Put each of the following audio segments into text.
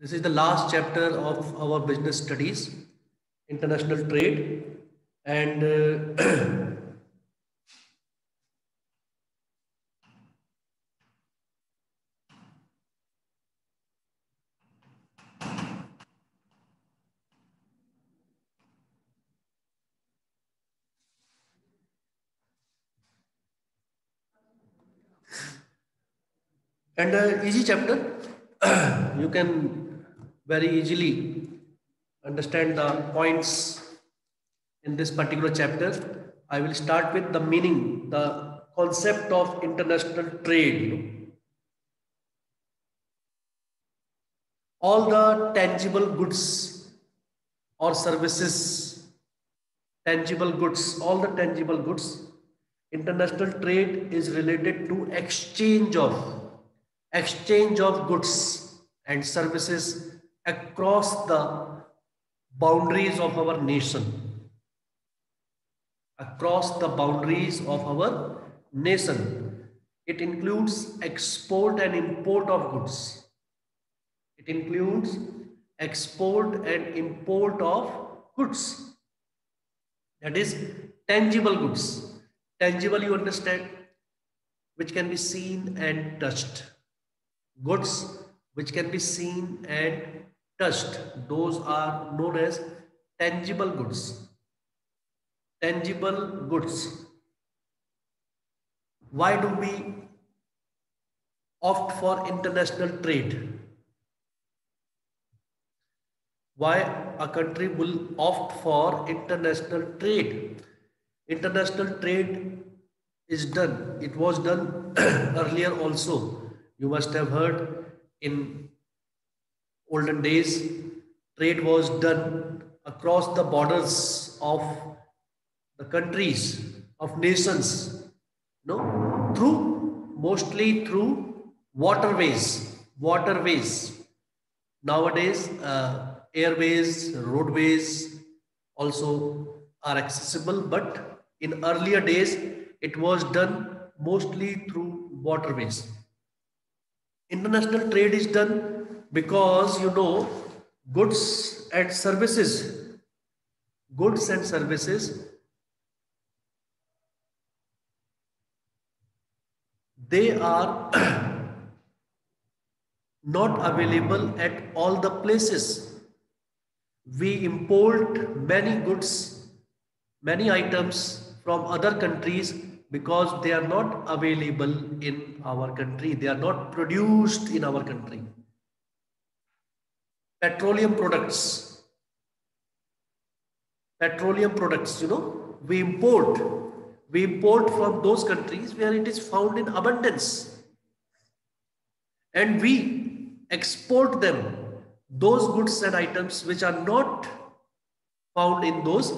This is the last chapter of our business studies, international trade, and easy chapter. You can very easily understand the points in this particular chapter. I will start with the meaning, the concept of international trade. All the tangible goods or services, all the tangible goods, international trade is related to exchange of goods and services across the boundaries of our nation. Across the boundaries of our nation. It includes export and import of goods. It includes export and import of goods. That is tangible goods. Tangible, you understand, which can be seen and touched. Goods which can be seen and touched. Those are known as tangible goods. Tangible goods. Why do we opt for international trade? Why a country will opt for international trade? International trade is done. It was done earlier also. You must have heard in olden days, trade was done across the borders of the countries, of nations, no, mostly through waterways. Nowadays, airways, roadways also are accessible, but in earlier days, it was done mostly through waterways. International trade is done because, goods and services, goods and services, they are not available at all the places. We import many goods, many items from other countries because they are not available in our country. They are not produced in our country. Petroleum products, we import from those countries where it is found in abundance, and we export them, those goods and items which are not found in those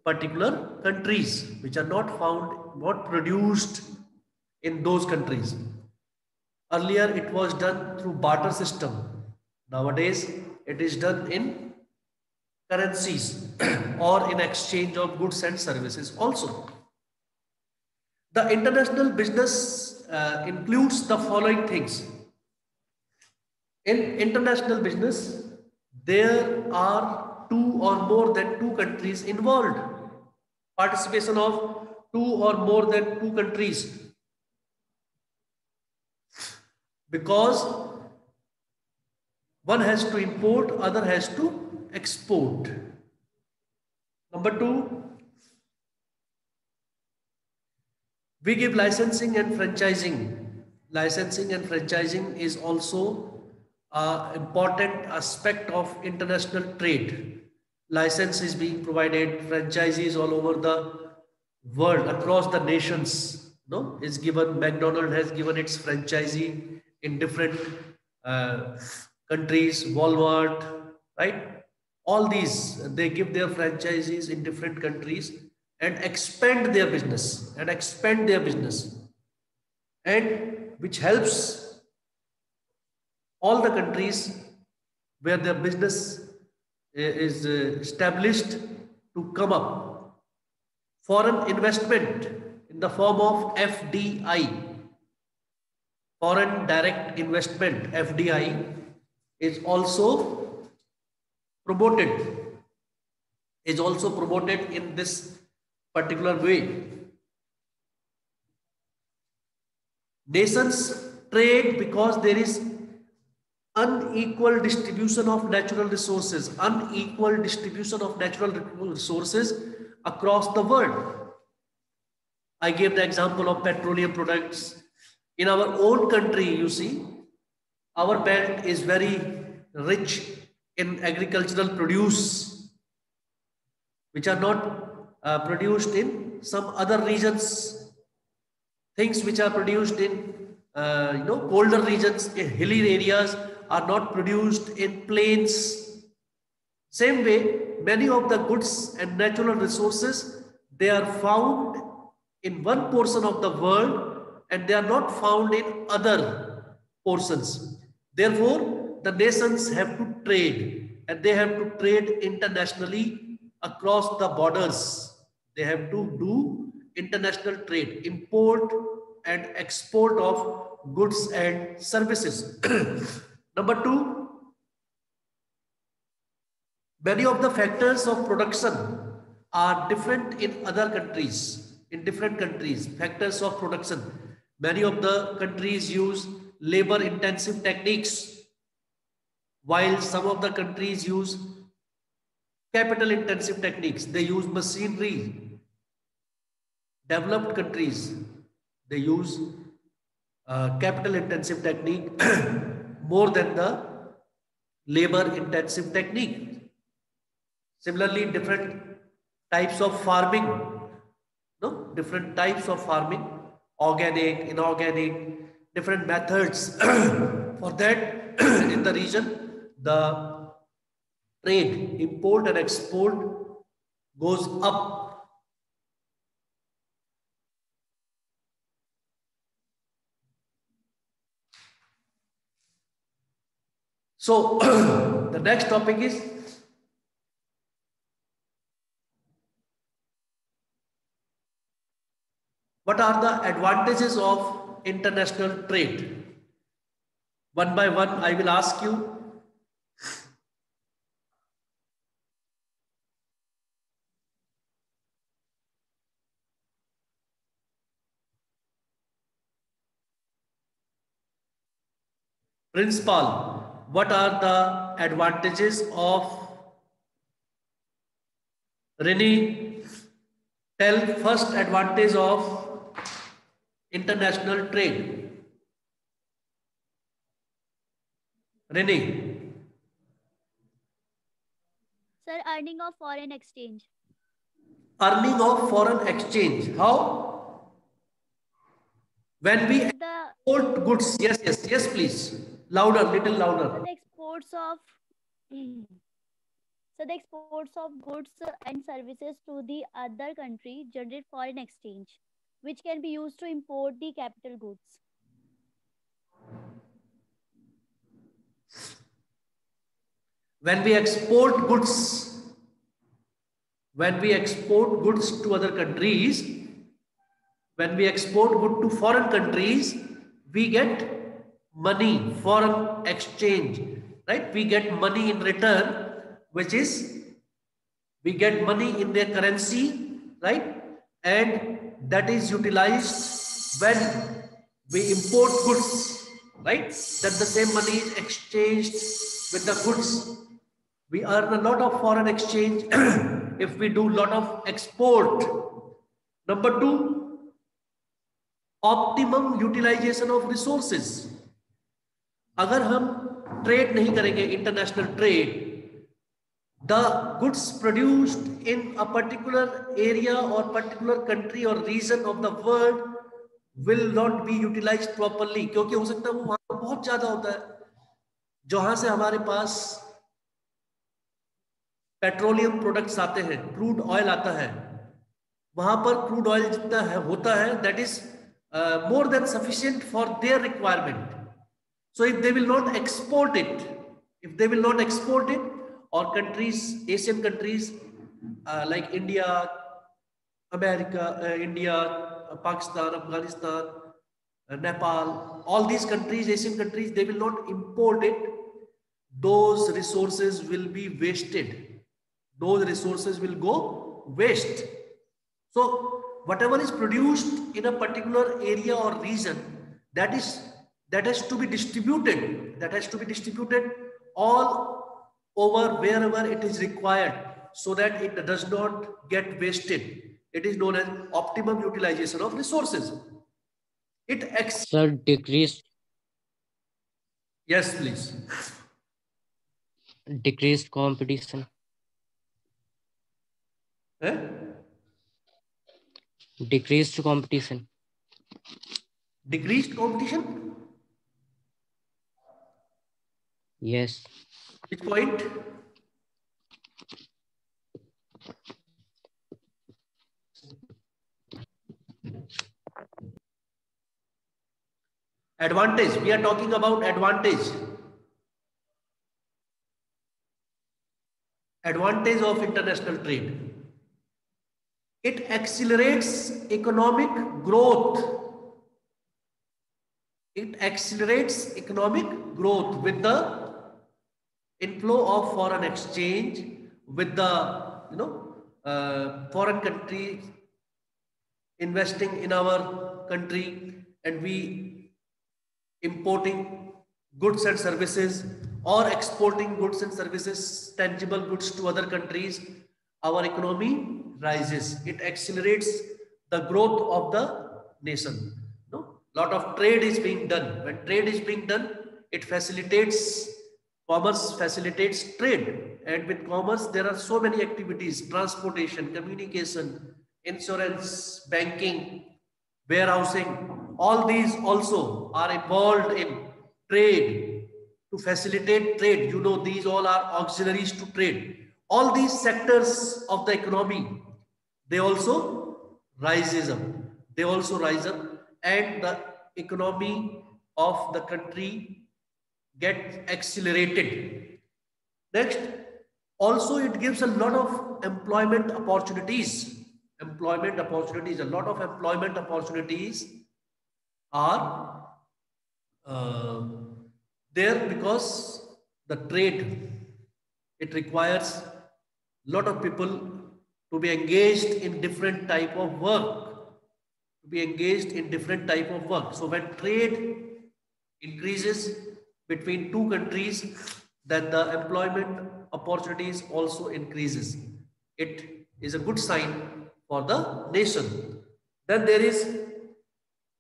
particular countries, which are not produced in those countries. Earlier it was done through barter system. Nowadays it is done in currencies or in exchange of goods and services also. The international business includes the following things. In international business, there are two or more than two countries involved. Participation of two or more than two countries. Because one has to import, other has to export. Number two, we give licensing and franchising. Licensing and franchising is also an important aspect of international trade. License is being provided, franchisees all over the world, across the nations, is given. McDonald's has given its franchisee in different countries, Walmart, right? All these, they give their franchisees in different countries and expand their business, and which helps all the countries where their business is established to come up. Foreign investment in the form of FDI, foreign direct investment, FDI, is also promoted, in this particular way. Nations trade because there is unequal distribution of natural resources, across the world. I gave the example of petroleum products. In our own country, you see, our belt is very rich in agricultural produce, which are not produced in some other regions. Things which are produced in colder regions, in hilly areas, are not produced in plains. Same way, many of the goods and natural resources, they are found in one portion of the world and they are not found in other portions. Therefore, the nations have to trade, and they have to trade internationally across the borders. They have to do international trade, import and export of goods and services. Number two, many of the factors of production are different in other countries, in different countries. Factors of production. Many of the countries use labor intensive techniques, while some of the countries use capital intensive techniques. They use machinery. Developed countries, they use capital intensive technique more than the labor intensive technique. Similarly, different types of farming, different types of farming, organic, inorganic, different methods. For that, in the region, the trade, import and export goes up. So, the next topic is what are the advantages of international trade? One by one, I will ask you. Principal, what are the advantages of Renee? Tell first advantage of international trade. Renee. Sir, earning of foreign exchange. Earning of foreign exchange. How? When we export goods. Yes, please. Louder, little louder. So the exports of goods and services to the other country generate foreign exchange, which can be used to import the capital goods. When we export goods, to other countries, when we export goods to foreign countries, we get money, foreign exchange, right? We get money in return, which is we get money in their currency, right? And that is utilized when we import goods, right? That the same money is exchanged with the goods. We earn a lot of foreign exchange if we do a lot of export. Number two, optimum utilization of resources. अगर हम trade नहीं करेंगे, international trade, the goods produced in a particular area or particular country or region of the world will not be utilized properly, क्योंकि हो सकता है वो वहां बहुत ज्यादा होता है. जहां से हमारे पास पेट्रोलियम प्रोडक्ट्स आते हैं, क्रूड ऑयल आता है, वहां पर क्रूड ऑयल जितना है होता है, that is more than sufficient for their requirement. So if they will not export it, or countries, Asian countries like India, America, Pakistan, Afghanistan, Nepal, all these countries, Asian countries, they will not import it, those resources will be wasted. Those resources will go waste. So whatever is produced in a particular area or region, that has to be distributed. That has to be distributed all over wherever it is required, so that it does not get wasted. It is known as optimum utilization of resources. Sir, decreased Yes, please. competition. Eh? Decreased competition. Decreased competition? Yes. Which point? Advantage. We are talking about advantage. Advantage of international trade. It accelerates economic growth. It accelerates economic growth with the inflow of foreign exchange, with the foreign countries investing in our country, and we importing goods and services or exporting goods and services, tangible goods to other countries, our economy rises. It accelerates the growth of the nation. No, lot of trade is being done. When trade is being done, it facilitates commerce, facilitates trade, and with commerce there are so many activities: transportation, communication, insurance, banking, warehousing. All these also are involved in trade, to facilitate trade. You know, these all are auxiliaries to trade. All these sectors of the economy, they also rises up. They also rise up, and the economy of the country get accelerated. Next, also it gives a lot of employment opportunities. Employment opportunities, a lot of employment opportunities are there because the trade, it requires a lot of people to be engaged in different type of work, to be engaged in different type of work. So when trade increases between two countries, then the employment opportunities also increases. It is a good sign for the nation. Then there is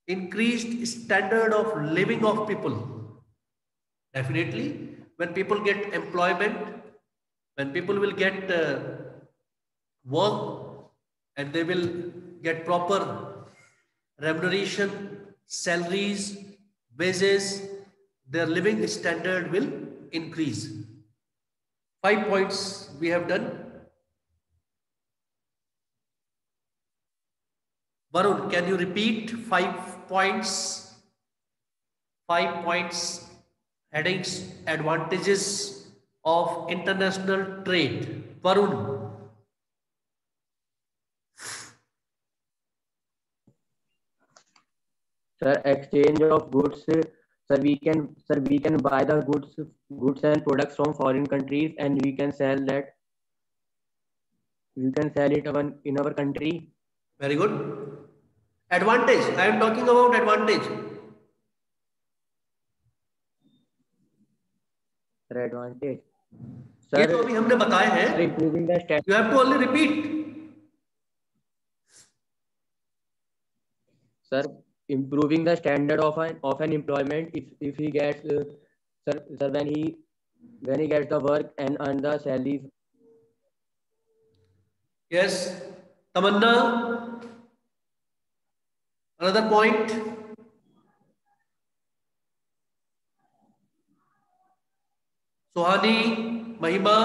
increased standard of living of people. Definitely, when people get employment, when people will get work, and they will get proper remuneration, salaries, wages, their living standard will increase. 5 points we have done. Varun, can you repeat 5 points? 5 points, headings, advantages of international trade. Varun. Sir, exchange of goods. Sir, we can buy the goods and products from foreign countries, and we can sell that. We can sell it in our country. Very good. Advantage. I am talking about advantage. Sir, advantage. ये Sir, तो अभी हमने बताए हैं. improving the standard. You have to only repeat. Sir, improving the standard of an employment. If he gets sir, when he gets the work and earn the salaries. Yes. Tamanna. Another point. Sohani, Mahima.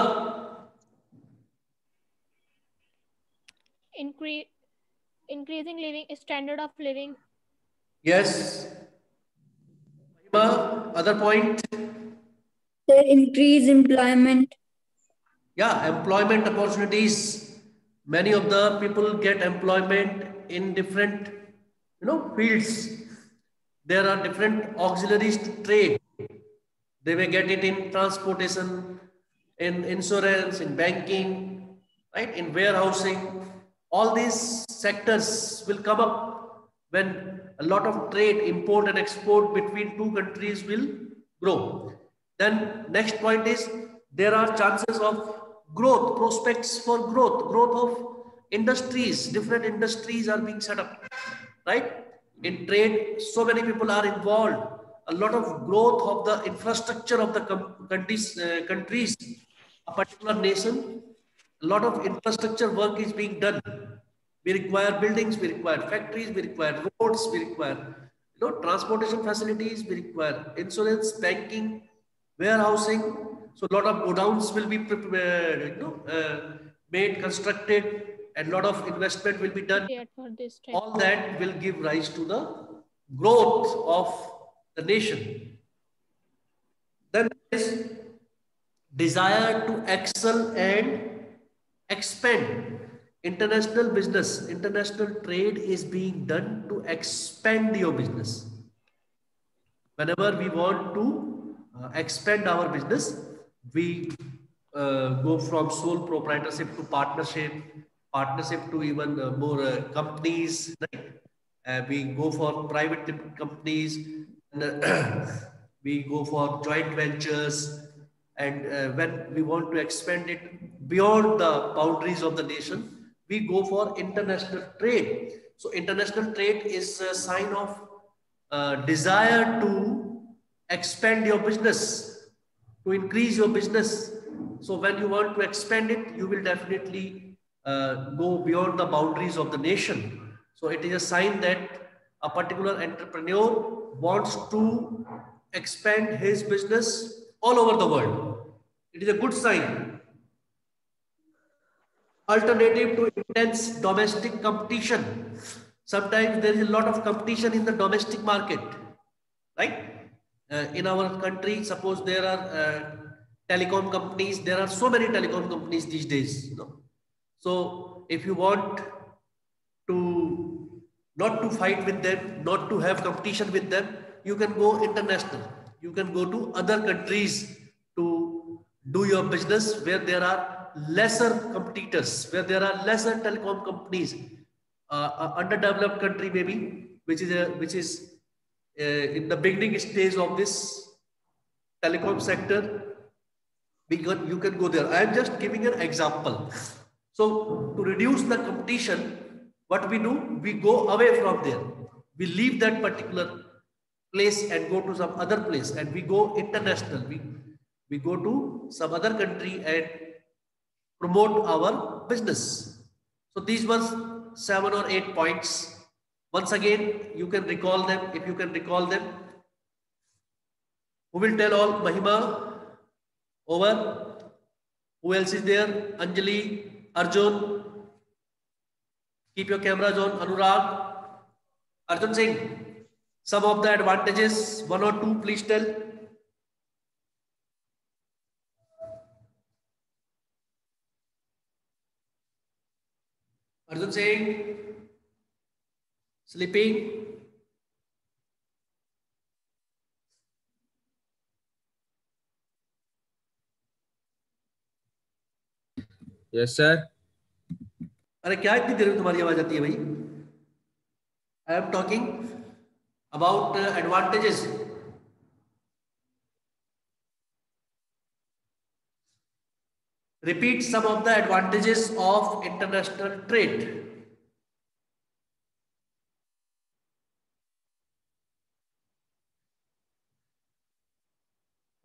Increasing living standard of living. Yes. Mahima, other point. Sir, increase employment. Yeah, employment opportunities. Many of the people get employment in different, fields. There are different auxiliaries to trade. They may get it in transportation, in insurance, in banking, right? In warehousing. All these sectors will come up when a lot of trade, import and export between two countries will grow. Then next point is there are chances of growth, prospects for growth of industries. Different industries are being set up, right? In trade, so many people are involved. A lot of growth of the infrastructure of the countries, a particular nation, a lot of infrastructure work is being done. We require buildings, we require factories, we require roads, we require transportation facilities, we require insurance, banking, warehousing. So a lot of godowns will be prepared, made, constructed, and a lot of investment will be done. For this type. All that will give rise to the growth of the nation. Then there is desire to excel and expand. International business, international trade is being done to expand your business. Whenever we want to expand our business, we go from sole proprietorship to partnership to even more companies. Right? We go for private companies, and we go for joint ventures. And when we want to expand it beyond the boundaries of the nation, we go for international trade. So international trade is a sign of desire to expand your business, to increase your business. So when you want to expand it, you will definitely go beyond the boundaries of the nation. So it is a sign that a particular entrepreneur wants to expand his business all over the world. It is a good sign. Alternative to intense domestic competition. Sometimes there is a lot of competition in the domestic market, right? In our country, suppose there are telecom companies. There are so many telecom companies these days. So if you want to not to fight with them, not to have competition with them, you can go international. You can go to other countries to do your business where there are lesser competitors, where there are lesser telecom companies. Underdeveloped country maybe, which is in the beginning stage of this telecom sector, you can go there. I am just giving an example. So to reduce the competition, what we do, we go away from there. We leave that particular place and go to some other place, and we go international. We go to some other country and promote our business. So these were 7 or 8 points. Once again, you can recall them. If you can recall them, who will tell all? Mahima, over. Who else is there? Anjali, Arjun. Keep your cameras on. Anurag, Arjun Singh. Some of the advantages, 1 or 2, please tell. Arjun Singh, sleeping. Yes, sir. अरे क्या इतनी देर में तुम्हारी आवाज आती है भाई? I am talking about advantages. Repeat some of the advantages of international trade.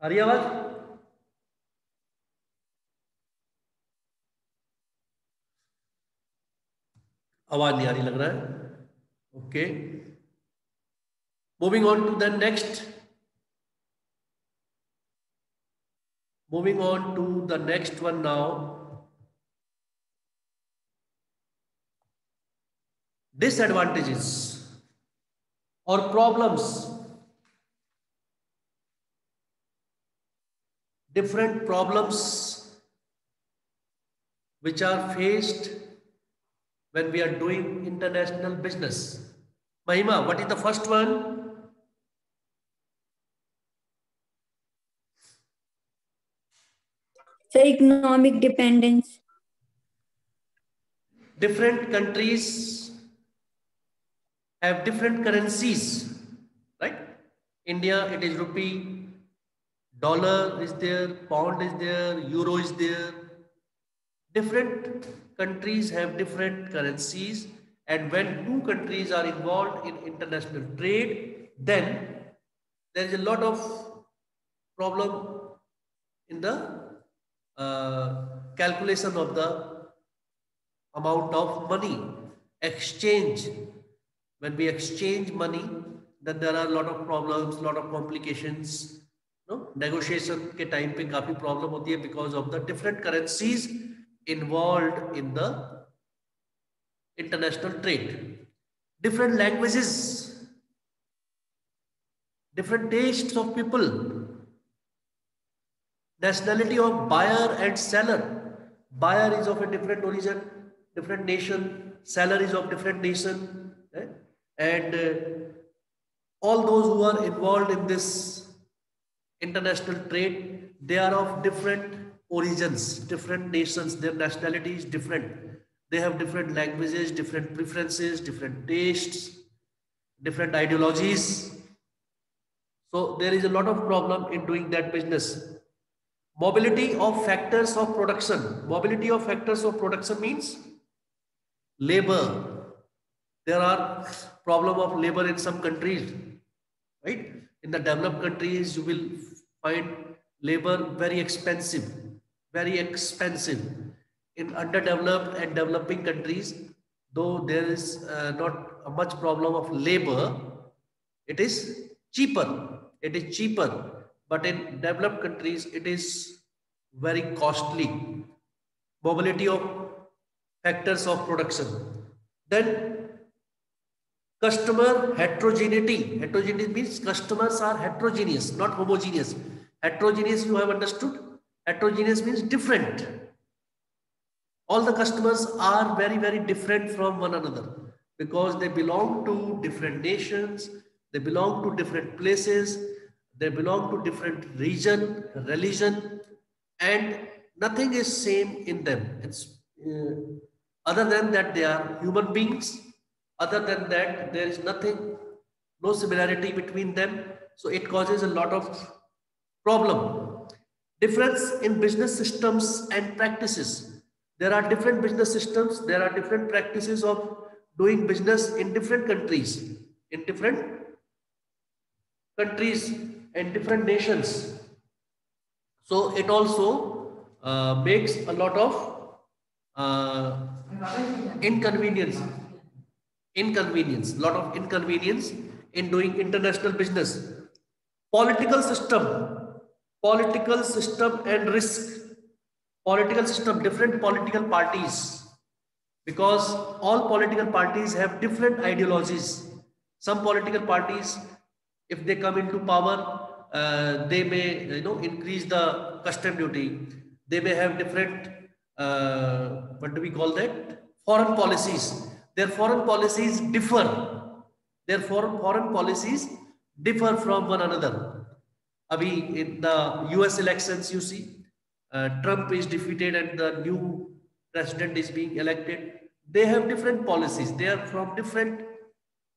आ रही है आवाज? आवाज नहीं आ रही लग रहा है. Okay. Moving on to the next. Moving on to the next one now. Disadvantages or problems. Different problems which are faced when we are doing international business. Mahima, what is the first one? Sir, economic dependence. Different countries have different currencies, right? India, it is rupee, dollar is there, pound is there, euro is there. Different countries have different currencies, and when two countries are involved in international trade, then there is a lot of problem in the calculation of the amount of money exchange. When we exchange money, then there are a lot of problems, lot of complications. No, negotiation के time पे काफी problem होती है because of the different currencies involved in the international trade. Different languages, different tastes of people, nationality of buyer and seller. Buyer is of a different origin, different nation, seller is of different nation, right? And all those who are involved in this international trade, they are of different origins, different nations, their nationality is different. They have different languages, different preferences, different tastes, different ideologies. So there is a lot of problem in doing that business. Mobility of factors of production. Mobility of factors of production means labor. There are problem of labor in some countries, right? In the developed countries, you will find labor very expensive, very expensive. In underdeveloped and developing countries, though there is not much problem of labor, it is cheaper. It is cheaper. But in developed countries, it is very costly. Mobility of factors of production. Then customer heterogeneity. Heterogeneity means customers are heterogeneous, not homogeneous. Heterogeneous, you have understood? Heterogeneous means different. All the customers are very, very different from one another because they belong to different nations, they belong to different places, they belong to different region, religion, and nothing is same in them. It's other than that they are human beings. Other than that, there is nothing, no similarity between them. So it causes a lot of problem. Difference in business systems and practices. There are different business systems. There are different practices of doing business in different countries, in different countries and different nations. So it also makes a lot of inconvenience, lot of inconvenience in doing international business. Political system and risk. Political system, different political parties, because all political parties have different ideologies. Some political parties, if they come into power, they may increase the custom duty. They may have different what do we call that, foreign policies. Their foreign policies differ. Their foreign policies differ from one another. Abhi in the US elections, you see, Trump is defeated and the new president is being elected. They have different policies. They are from different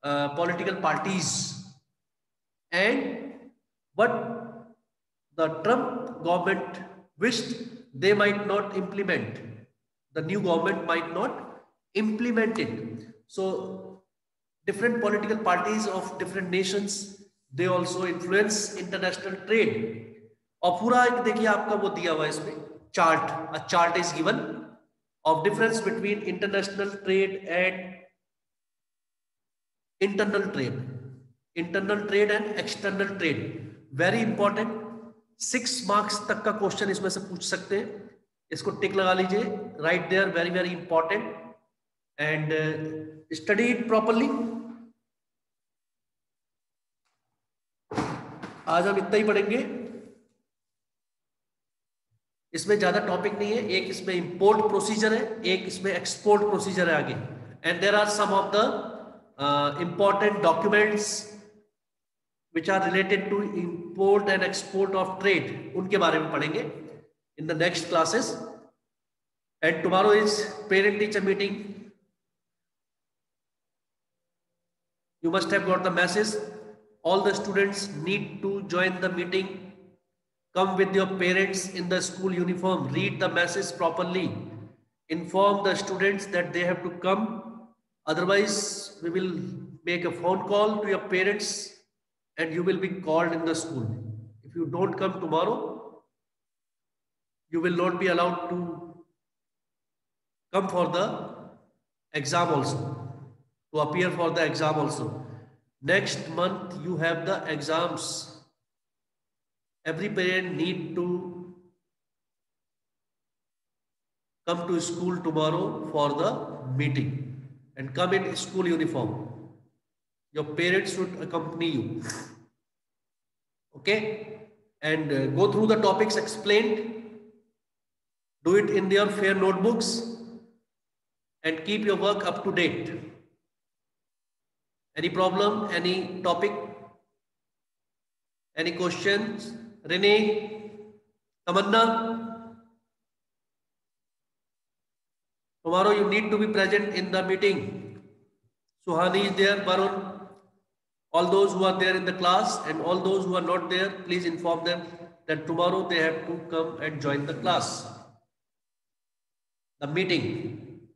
political parties. And what the Trump government wished, they might not implement. The new government might not implement it. So different political parties of different nations, they also influence international trade. और पूरा एक देखिए आपका वो दिया हुआ है इसमें chart. A chart is given of difference between international trade and internal trade and external trade. Very important. 6 marks तक का क्वेश्चन इसमें से पूछ सकते हैं. इसको टिक लगा लीजिए. Right there, very very important. And study it properly. आज हम इतना ही पढ़ेंगे. इसमें ज्यादा टॉपिक नहीं है. एक इसमें इंपोर्ट प्रोसीजर है, एक इसमें एक्सपोर्ट प्रोसीजर है आगे. And there are some of the important documents which are related to import and export of trade, उनके बारे में पढ़ेंगे. in the next classes. And tomorrow is parent-teacher meeting. You must have got the message. All the students need to join the meeting. Come with your parents in the school uniform. Read the message properly. Inform the students that they have to come. Otherwise, we will make a phone call to your parents and you will be called in the school. If you don't come tomorrow, you will not be allowed to come for the exam also, to appear for the exam also. Next month, you have the exams. Every parent need to come to school tomorrow for the meeting and come in school uniform. Your parents should accompany you. Okay? And go through the topics explained. Do it in your fair notebooks and keep your work up to date. Any problem? Any topic? Any questions? Renee? Tamanna? Tomorrow you need to be present in the meeting. Suhani is there, Varun. All those who are there in the class and all those who are not there, please inform them that tomorrow they have to come and join the class, the meeting.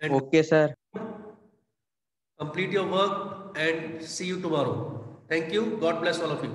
And Okay, sir. complete your work and see you tomorrow. Thank you. God bless all of you.